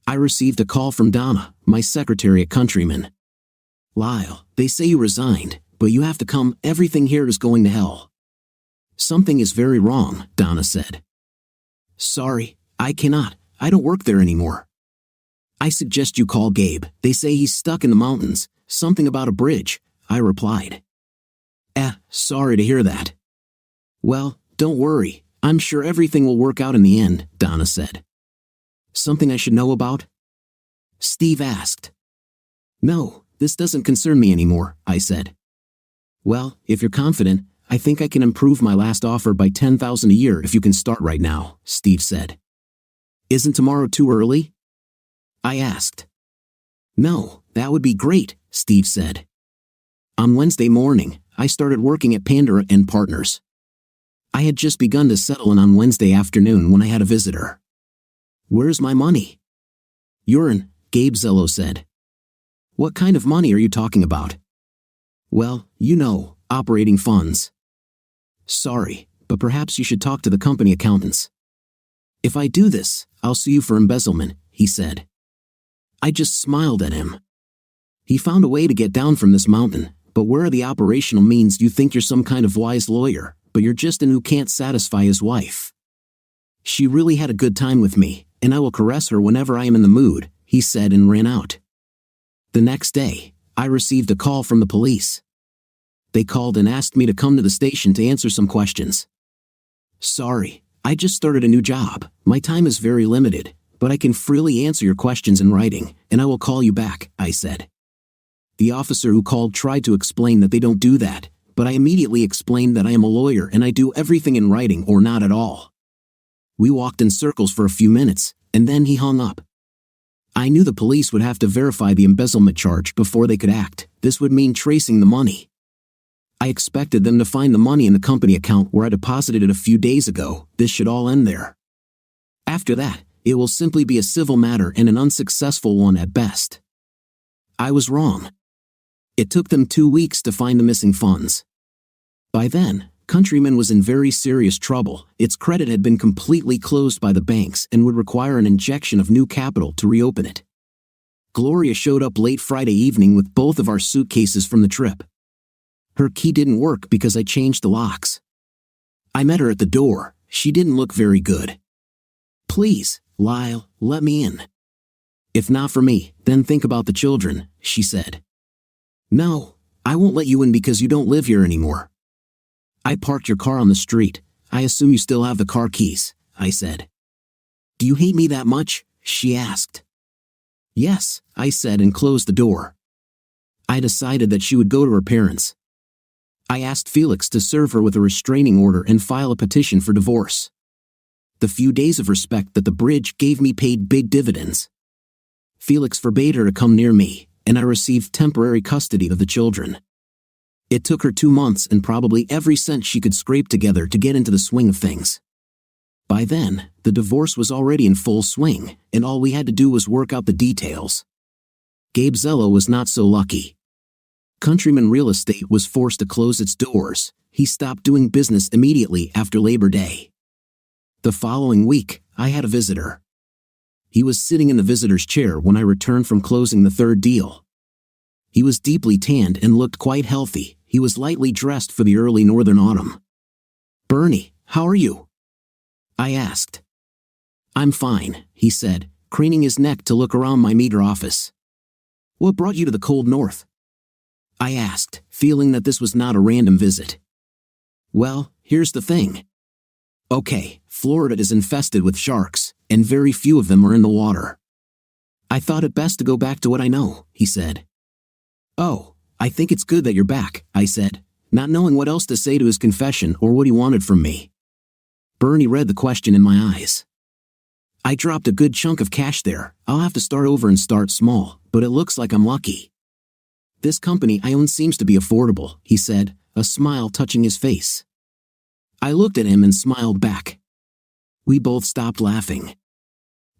I received a call from Donna, my secretary at Countryman. "Lyle, they say you resigned, but you have to come, everything here is going to hell." "Something is very wrong," Donna said. "Sorry, I cannot, I don't work there anymore." "I suggest you call Gabe, they say he's stuck in the mountains, something about a bridge," I replied. Sorry to hear that." "Well, don't worry, I'm sure everything will work out in the end," Donna said. "Something I should know about?" Steve asked. "No, this doesn't concern me anymore," I said. "Well, if you're confident, I think I can improve my last offer by $10,000 a year if you can start right now," Steve said. "Isn't tomorrow too early?" I asked. "No, that would be great," Steve said. On Wednesday morning, I started working at Pandora and Partners. I had just begun to settle in on Wednesday afternoon when I had a visitor. "Where's my money?" "Urine," Gabe Zello said. "What kind of money are you talking about?" "Well, you know, operating funds." "Sorry, but perhaps you should talk to the company accountants." "If I do this, I'll sue you for embezzlement," he said. I just smiled at him. He found a way to get down from this mountain, but where are the operational means? You think you're some kind of wise lawyer, but you're just an who can't satisfy his wife. "She really had a good time with me, and I will caress her whenever I am in the mood," he said and ran out. The next day, I received a call from the police. They called and asked me to come to the station to answer some questions. "Sorry, I just started a new job, my time is very limited, but I can freely answer your questions in writing, and I will call you back," I said. The officer who called tried to explain that they don't do that, but I immediately explained that I am a lawyer and I do everything in writing or not at all. We walked in circles for a few minutes, and then he hung up. I knew the police would have to verify the embezzlement charge before they could act. This would mean tracing the money. I expected them to find the money in the company account where I deposited it a few days ago. This should all end there. After that, it will simply be a civil matter and an unsuccessful one at best. I was wrong. It took them 2 weeks to find the missing funds. By then, Countryman was in very serious trouble. Its credit had been completely closed by the banks and would require an injection of new capital to reopen it. Gloria showed up late Friday evening with both of our suitcases from the trip. Her key didn't work because I changed the locks. I met her at the door. She didn't look very good. "Please, Lyle, let me in." "If not for me, then think about the children," she said. "No, I won't let you in because you don't live here anymore." "I parked your car on the street. I assume you still have the car keys," I said. "Do you hate me that much?" she asked. "Yes," I said and closed the door. I decided that she would go to her parents. I asked Felix to serve her with a restraining order and file a petition for divorce. The few days of respect that the bridge gave me paid big dividends. Felix forbade her to come near me, and I received temporary custody of the children. It took her 2 months and probably every cent she could scrape together to get into the swing of things. By then, the divorce was already in full swing, and all we had to do was work out the details. Gabe Zello was not so lucky. Countryman Real Estate was forced to close its doors. He stopped doing business immediately after Labor Day. The following week, I had a visitor. He was sitting in the visitor's chair when I returned from closing the third deal. He was deeply tanned and looked quite healthy. He was lightly dressed for the early northern autumn. "Bernie, how are you?" I asked. "I'm fine," he said, craning his neck to look around my meager office. "What brought you to the cold north?" I asked, feeling that this was not a random visit. "Well, here's the thing. Okay, Florida is infested with sharks, and very few of them are in the water. I thought it best to go back to what I know," he said. "Oh, I think it's good that you're back," I said, not knowing what else to say to his confession or what he wanted from me. Bernie read the question in my eyes. "I dropped a good chunk of cash there. I'll have to start over and start small, but it looks like I'm lucky. This company I own seems to be affordable," he said, a smile touching his face. I looked at him and smiled back. We both stopped laughing.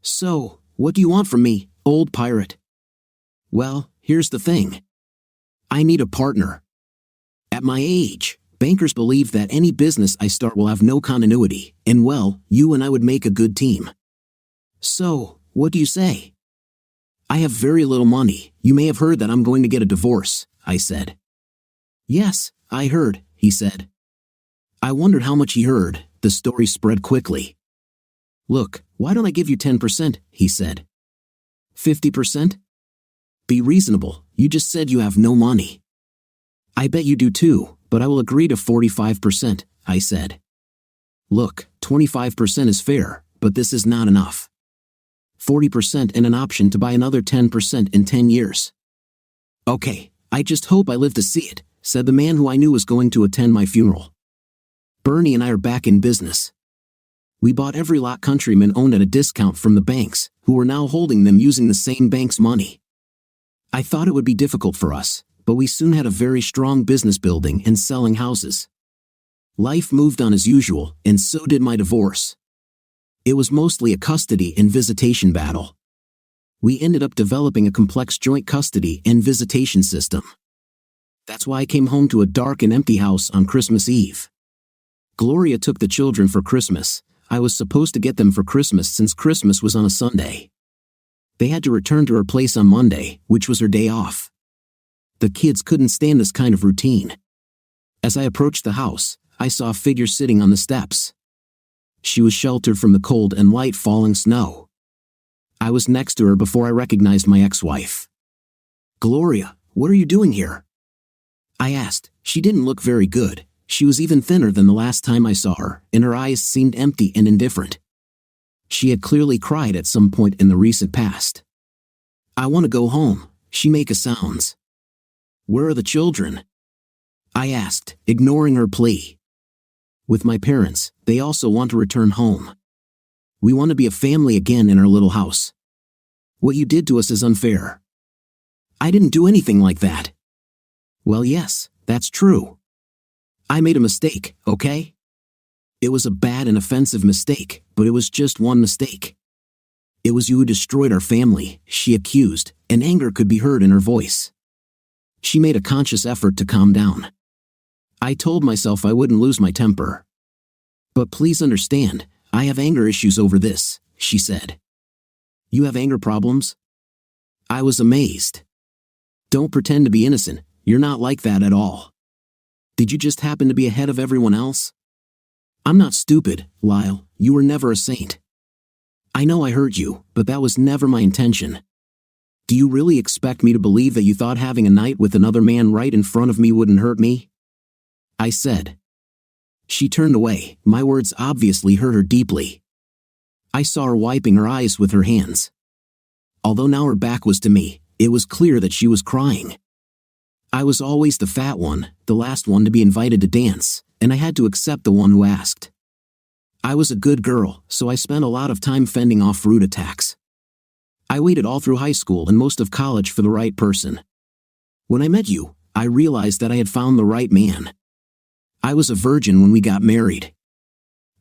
"So, what do you want from me, old pirate?" "Well, here's the thing. I need a partner. At my age, bankers believe that any business I start will have no continuity, and well, you and I would make a good team. So, what do you say?" "I have very little money. You may have heard that I'm going to get a divorce," I said. "Yes, I heard," he said. I wondered how much he heard. The story spread quickly. "Look, why don't I give you 10%, he said. 50%? Be reasonable, you just said you have no money." "I bet you do too, but I will agree to 45%, I said. "Look, 25% is fair, but this is not enough. 40% and an option to buy another 10% in 10 years. "Okay, I just hope I live to see it," said the man who I knew was going to attend my funeral. Bernie and I are back in business. We bought every lot Countryman owned at a discount from the banks, who were now holding them using the same bank's money. I thought it would be difficult for us, but we soon had a very strong business building and selling houses. Life moved on as usual, and so did my divorce. It was mostly a custody and visitation battle. We ended up developing a complex joint custody and visitation system. That's why I came home to a dark and empty house on Christmas Eve. Gloria took the children for Christmas. I was supposed to get them for Christmas since Christmas was on a Sunday. They had to return to her place on Monday, which was her day off. The kids couldn't stand this kind of routine. As I approached the house, I saw a figure sitting on the steps. She was sheltered from the cold and light falling snow. I was next to her before I recognized my ex-wife. "Gloria, what are you doing here?" I asked. She didn't look very good. She was even thinner than the last time I saw her, and her eyes seemed empty and indifferent. She had clearly cried at some point in the recent past. "I want to go home," she made sounds. "Where are the children?" I asked, ignoring her plea. "With my parents. They also want to return home. We want to be a family again in our little house. What you did to us is unfair." "I didn't do anything like that." "Well, yes, that's true. I made a mistake, okay? It was a bad and offensive mistake, but it was just one mistake. It was you who destroyed our family," she accused, and anger could be heard in her voice. She made a conscious effort to calm down. I told myself I wouldn't lose my temper. "But please understand, I have anger issues over this," she said. "You have anger problems?" I was amazed. "Don't pretend to be innocent, you're not like that at all. Did you just happen to be ahead of everyone else?" "I'm not stupid, Lyle, you were never a saint. I know I hurt you, but that was never my intention. Do you really expect me to believe that you thought having a night with another man right in front of me wouldn't hurt me?" I said. She turned away. My words obviously hurt her deeply. I saw her wiping her eyes with her hands. Although now her back was to me, it was clear that she was crying. I was always the fat one, the last one to be invited to dance, and I had to accept the one who asked. I was a good girl, so I spent a lot of time fending off rude attacks. I waited all through high school and most of college for the right person. When I met you, I realized that I had found the right man. I was a virgin when we got married.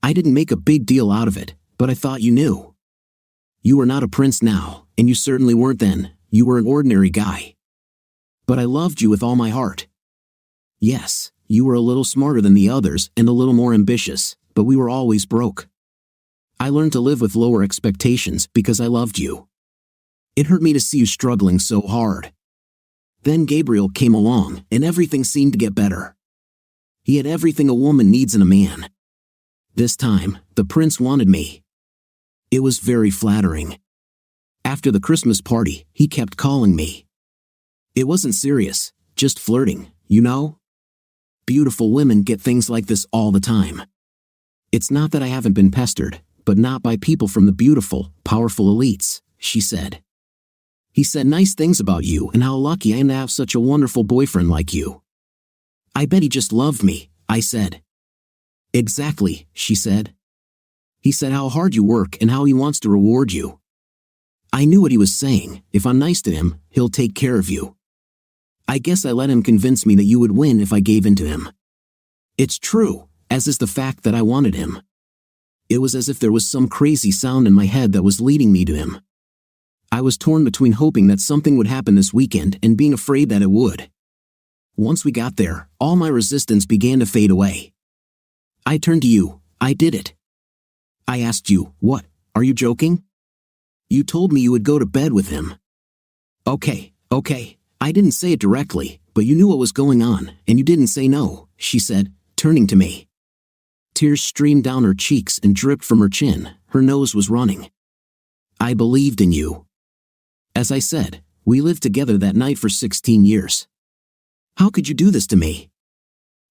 I didn't make a big deal out of it, but I thought you knew. You are not a prince now, and you certainly weren't then. You were an ordinary guy. But I loved you with all my heart. Yes, you were a little smarter than the others and a little more ambitious, but we were always broke. I learned to live with lower expectations because I loved you. It hurt me to see you struggling so hard. Then Gabriel came along, and everything seemed to get better. He had everything a woman needs in a man. This time, the prince wanted me. It was very flattering. After the Christmas party, he kept calling me. It wasn't serious, just flirting, you know? Beautiful women get things like this all the time. It's not that I haven't been pestered, but not by people from the beautiful, powerful elites, she said. He said nice things about you and how lucky I am to have such a wonderful boyfriend like you. I bet he just loved me, I said. Exactly, she said. He said how hard you work and how he wants to reward you. I knew what he was saying. If I'm nice to him, he'll take care of you. I guess I let him convince me that you would win if I gave in to him. It's true, as is the fact that I wanted him. It was as if there was some crazy sound in my head that was leading me to him. I was torn between hoping that something would happen this weekend and being afraid that it would. Once we got there, all my resistance began to fade away. I turned to you. I did it. I asked you, what, are you joking? You told me you would go to bed with him. Okay. I didn't say it directly, but you knew what was going on, and you didn't say no, she said, turning to me. Tears streamed down her cheeks and dripped from her chin. Her nose was running. I believed in you. As I said, we lived together that night for 16 years. How could you do this to me?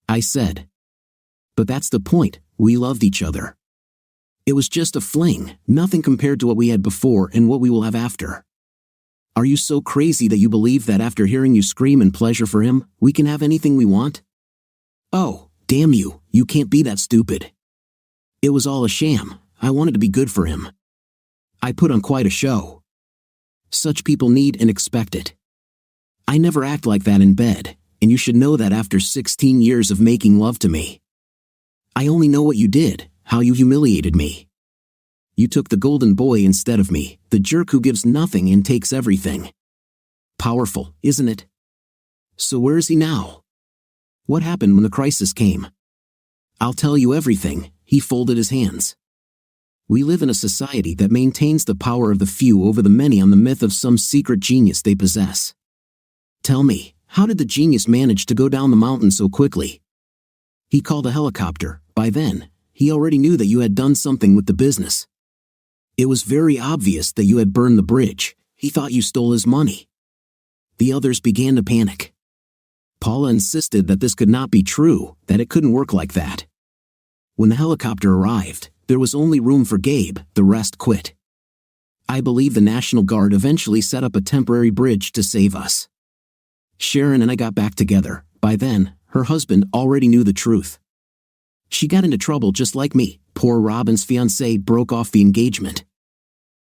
I said. But that's the point, we loved each other. It was just a fling, nothing compared to what we had before and what we will have after. Are you so crazy that you believe that after hearing you scream in pleasure for him, we can have anything we want? Oh, damn you, you can't be that stupid. It was all a sham. I wanted to be good for him. I put on quite a show. Such people need and expect it. I never act like that in bed, and you should know that after 16 years of making love to me. I only know what you did, how you humiliated me. You took the golden boy instead of me, the jerk who gives nothing and takes everything. Powerful, isn't it? So where is he now? What happened when the crisis came? I'll tell you everything, he folded his hands. We live in a society that maintains the power of the few over the many on the myth of some secret genius they possess. Tell me, how did the genius manage to go down the mountain so quickly? He called a helicopter. By then, he already knew that you had done something with the business. It was very obvious that you had burned the bridge. He thought you stole his money. The others began to panic. Paula insisted that this could not be true, that it couldn't work like that. When the helicopter arrived, there was only room for Gabe, the rest quit. I believe the National Guard eventually set up a temporary bridge to save us. Sharon and I got back together. By then, her husband already knew the truth. She got into trouble just like me. Poor Robin's fiancé broke off the engagement.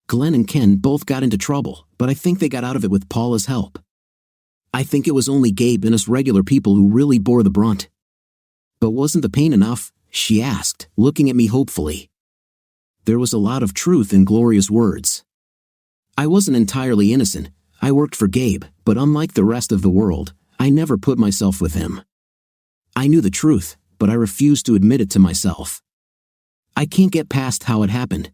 Glenn and Ken both got into trouble, but I think they got out of it with Paula's help. I think it was only Gabe and us regular people who really bore the brunt. But wasn't the pain enough? She asked, looking at me hopefully. There was a lot of truth in Gloria's words. I wasn't entirely innocent. I worked for Gabe, but unlike the rest of the world, I never put myself with him. I knew the truth, but I refused to admit it to myself. I can't get past how it happened.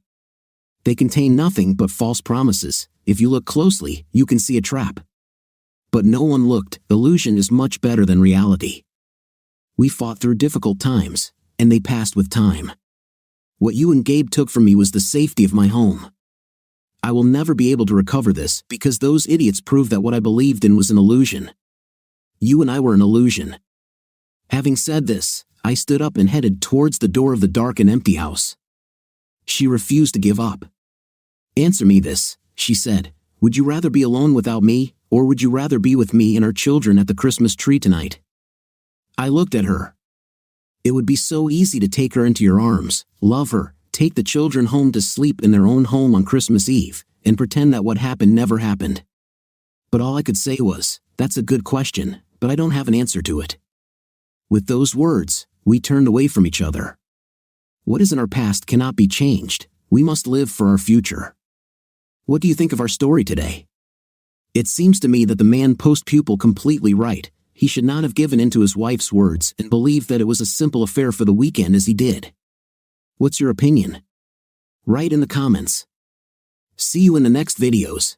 They contain nothing but false promises. If you look closely, you can see a trap. But no one looked. Illusion is much better than reality. We fought through difficult times, and they passed with time. What you and Gabe took from me was the safety of my home. I will never be able to recover this because those idiots proved that what I believed in was an illusion. You and I were an illusion. Having said this, I stood up and headed towards the door of the dark and empty house. She refused to give up. Answer me this, she said. Would you rather be alone without me, or would you rather be with me and our children at the Christmas tree tonight? I looked at her. It would be so easy to take her into your arms, love her, take the children home to sleep in their own home on Christmas Eve, and pretend that what happened never happened. But all I could say was, "That's a good question, but I don't have an answer to it." With those words, we turned away from each other. What is in our past cannot be changed. We must live for our future. What do you think of our story today? It seems to me that the man post-pupil completely right. He should not have given in to his wife's words and believed that it was a simple affair for the weekend as he did. What's your opinion? Write in the comments. See you in the next videos.